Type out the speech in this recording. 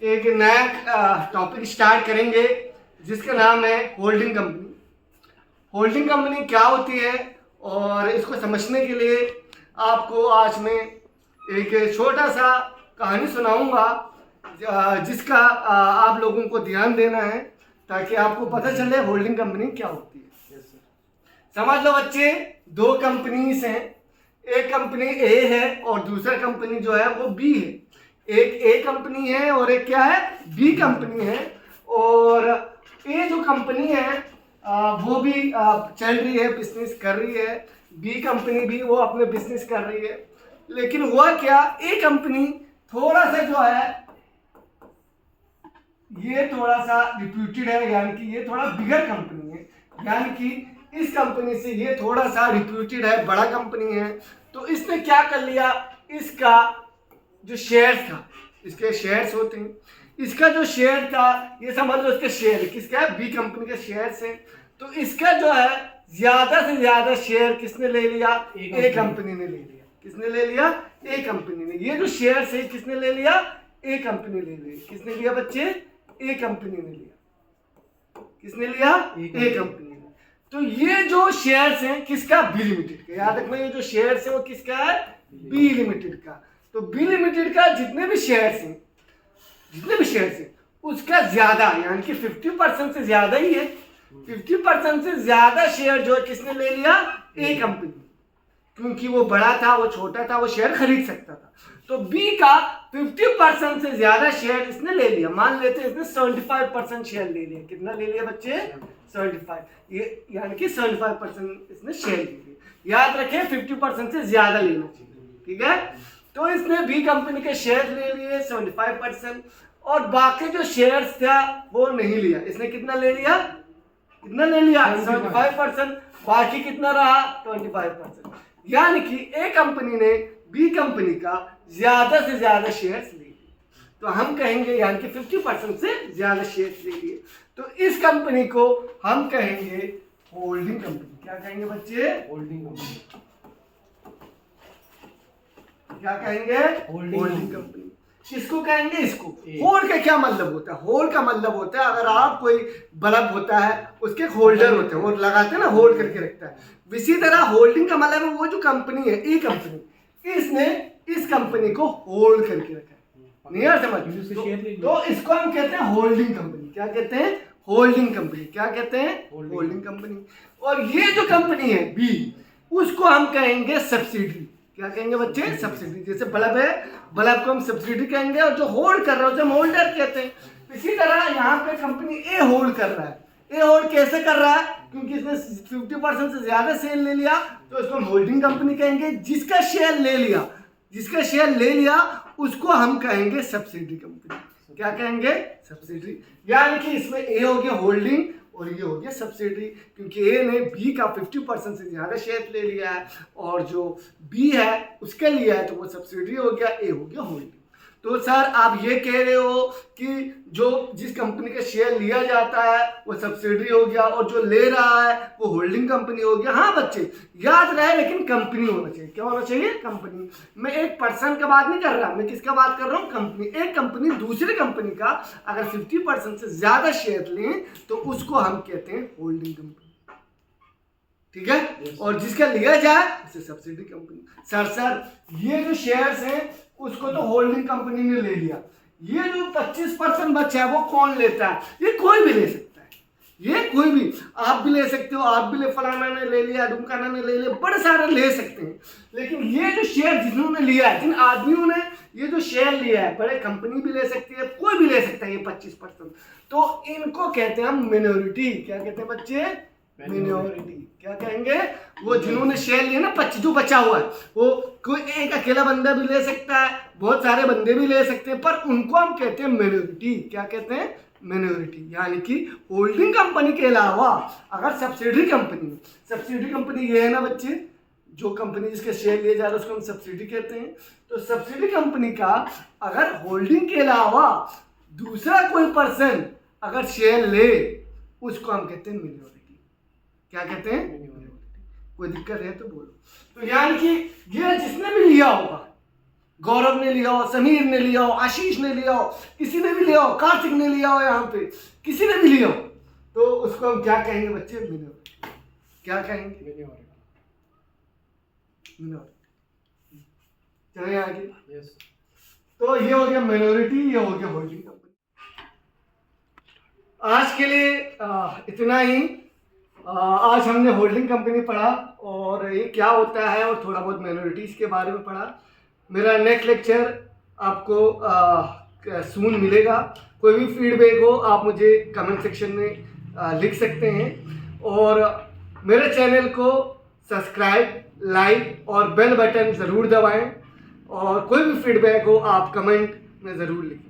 एक नया topic start करेंगे जिसका नाम है होल्डिंग कंपनी। होल्डिंग कंपनी क्या होती है और इसको समझने के लिए आपको आज मैं एक छोटा सा कहानी सुनाऊंगा जिसका आप लोगों को ध्यान देना है ताकि आपको पता चले होल्डिंग कंपनी क्या होती है। समझ लो बच्चे, दो कंपनीज हैं, एक कंपनी ए है और दूसरा कंपनी जो है वो बी है। एक ए कंपनी है और एक क्या है, बी कंपनी है। और ए जो कंपनी है वो भी चल रही है, बिजनेस कर रही है। बी कंपनी भी वो अपने बिजनेस कर रही है। लेकिन हुआ क्या, ए कंपनी थोड़ा सा जो है ये थोड़ा सा रिप्यूटेड है, यानी कि ये थोड़ा बिगर कंपनी है, यानी कि इस कंपनी से ये थोड़ा सा रिप्यूटेड है, बड़ा कंपनी है। तो इसने क्या कर लिया, इसका जो शेयर था, इसके शेयर्स होते हैं, इसका जो शेयर था ये समझ लो इसके शेयर किसका है, बी कंपनी के शेयर से। तो इसका जो है ज्यादा से ज्यादा शेयर किसने ले लिया, ए कंपनी ने ले लिया। किसने ले लिया, ए कंपनी ने। ये जो शेयर है किसने ले लिया, ए कंपनी ले लिया। किसने लिया बच्चे, ए कंपनी ने लिया। किसने लिया, ए कंपनी ने। तो ये जो शेयर्स हैं किसका, बी लिमिटेड का। याद रखना, ये जो शेयर्स है वो किसका है, बी लिमिटेड का। तो बी लिमिटेड का जितने भी शेयर्स हैं उसका ज्यादा, यानी कि 50% से ज्यादा ही है। 50% से ज्यादा शेयर जो है किसने ले लिया, ए कंपनी। क्योंकि वो बड़ा था, वो छोटा था, वो शेयर खरीद सकता था। तो बी का 50% से ज्यादा शेयर इसने ले लिया। मान लेते हैं इसने 75% शेयर ले लिया। कितना ले लिया बच्चे, 75। ये यानी कि 75% इसने शेयर ले लिया। याद रखें 50% से ज्यादा लेना चाहिए, ठीक है। तो इसने बी कंपनी के शेयर ले लिए 75% और बाकी जो शेयर्स था वो नहीं लिया। इसने कितना ले लिया, 75%। बाकी कितना रहा, 25%। यानी कि ए कंपनी ने बी कंपनी का ज्यादा से ज्यादा शेयर्स ले लिए। तो हम कहेंगे यानी कि 50% से ज्यादा शेयर्स ले लिए। तो इस कंपनी को हम कहेंगे होल्डिंग कंपनी। क्या कहेंगे बच्चे, होल्डिंग कंपनी। क्या कहेंगे, होल्डिंग कंपनी। किसको कहेंगे, इसको। होल्ड का क्या मतलब होता है, होल्ड का मतलब होता है अगर आप कोई बल्ब होता है उसके होल्डर होते हैं, वो लगाते हैं ना, होल्ड करके रखता है। इसी तरह होल्डिंग का मतलब है वो जो कंपनी है, ए कंपनी, इसने इस कंपनी को होल्ड करके रखा है। नहीं यार समझ, तो इसको हम कहते हैं होल्डिंग कंपनी। क्या कहते हैं, होल्डिंग कंपनी। क्या कहते हैं, होल्डिंग कंपनी। और ये जो कंपनी है बी, उसको हम कहेंगे सब्सिडी। क्या कहेंगे बच्चे, सब्सिडी। जैसे बल्ब है, बल्ब को हम सब्सिडी कहेंगे और जो होल्ड कर रहा है उसे हम होल्डर कहते हैं। इसी तरह यहाँ पे कंपनी ए होल्ड कर रहा है। ए होल्ड कैसे कर रहा है, क्योंकि इसने 50% से ज्यादा शेयर ले लिया, तो इसको हम होल्डिंग कंपनी कहेंगे। जिसका शेयर ले लिया उसको हम कहेंगे सब्सिडी कंपनी। क्या कहेंगे, सब्सिडी। यानी कि इसमें ए हो गया होल्डिंग और ये हो गया सब्सिडी, क्योंकि ए ने बी का 50% से ज्यादा शेयर ले लिया है और जो बी है उसके लिया है, तो वो सब्सिडी हो गया, ए हो गया होल्डिंग। तो सर आप ये कह रहे हो कि जो जिस कंपनी का शेयर लिया जाता है वो सब्सिडी हो गया और जो ले रहा है वो होल्डिंग कंपनी हो गया। हाँ बच्चे याद रहे, लेकिन कंपनी होना चाहिए। क्या होना चाहिए, कंपनी। मैं एक पर्सन का बात नहीं कर रहा, मैं किसका बात कर रहा हूँ, कंपनी। एक कंपनी दूसरी कंपनी का अगर 50% से ज्यादा शेयर लें तो उसको हम कहते हैं होल्डिंग कंपनी, ठीक है। और जिसका लिया जाए उसे सब्सिडी कंपनी। सर ये जो शेयर्स हैं उसको तो होल्डिंग कंपनी ने ले लिया, ये जो 25% बचा है वो कौन लेता है, ये कोई भी ले सकता है। ये कोई भी, आप भी ले सकते हो, आप भी ले, फलाना ने ले लिया, ढुमकाना ने ले लिया, बड़े सारे ले सकते हैं। लेकिन ये जो शेयर जिन्होंने लिया है, जिन आदमियों ने ये जो शेयर लिया है, बड़े कंपनी भी ले सकती है, कोई भी ले सकता है ये 25%। तो इनको कहते हैं हम मिनोरिटी। क्या कहते हैं बच्चे, मिनोरिटी। क्या कहेंगे, वो जिन्होंने शेयर लिया ना, 25 जो बचा हुआ है, वो कोई एक अकेला बंदा भी ले सकता है, बहुत सारे बंदे भी ले सकते हैं, पर उनको हम कहते हैं मिनोरिटी। क्या कहते हैं, मिनोरिटी। यानी कि होल्डिंग कंपनी के अलावा अगर सब्सिडी कंपनी ये है ना बच्चे, जो कंपनी जिसके शेयर लिए जा रहे हैं उसको हम सब्सिडी कहते हैं। तो सब्सिडी कंपनी का अगर होल्डिंग के अलावा दूसरा कोई पर्सन अगर शेयर ले, उसको हम कहते हैं मिनोरिटी। क्या कहते हैं, मिनोरिटी। कोई दिक्कत है तो बोलो। तो यानी कि ये जिसने भी लिया होगा, गौरव ने लिया हो, समीर ने लिया हो, आशीष ने लिया हो, किसी ने भी लिया हो, कार्तिक ने लिया हो, यहाँ पे किसी ने भी लिया हो, तो उसको हम क्या कहेंगे बच्चे? मिनोरिटी। क्या कहेंगे? मिनोरिटी। चलिए आगे। yes. तो ये हो गया मिनोरिटी, ये हो गया होल्डिंग कंपनी। आज के लिए इतना ही। आज हमने होल्डिंग कंपनी पढ़ा और ये क्या होता है और थोड़ा बहुत मिनोरिटीज़ के बारे में पढ़ा। मेरा नेक्स्ट लेक्चर आपको सून मिलेगा। कोई भी फीडबैक हो आप मुझे कमेंट सेक्शन में लिख सकते हैं और मेरे चैनल को सब्सक्राइब, लाइक और बेल बटन ज़रूर दबाएं और कोई भी फीडबैक हो आप कमेंट में ज़रूर लिखें।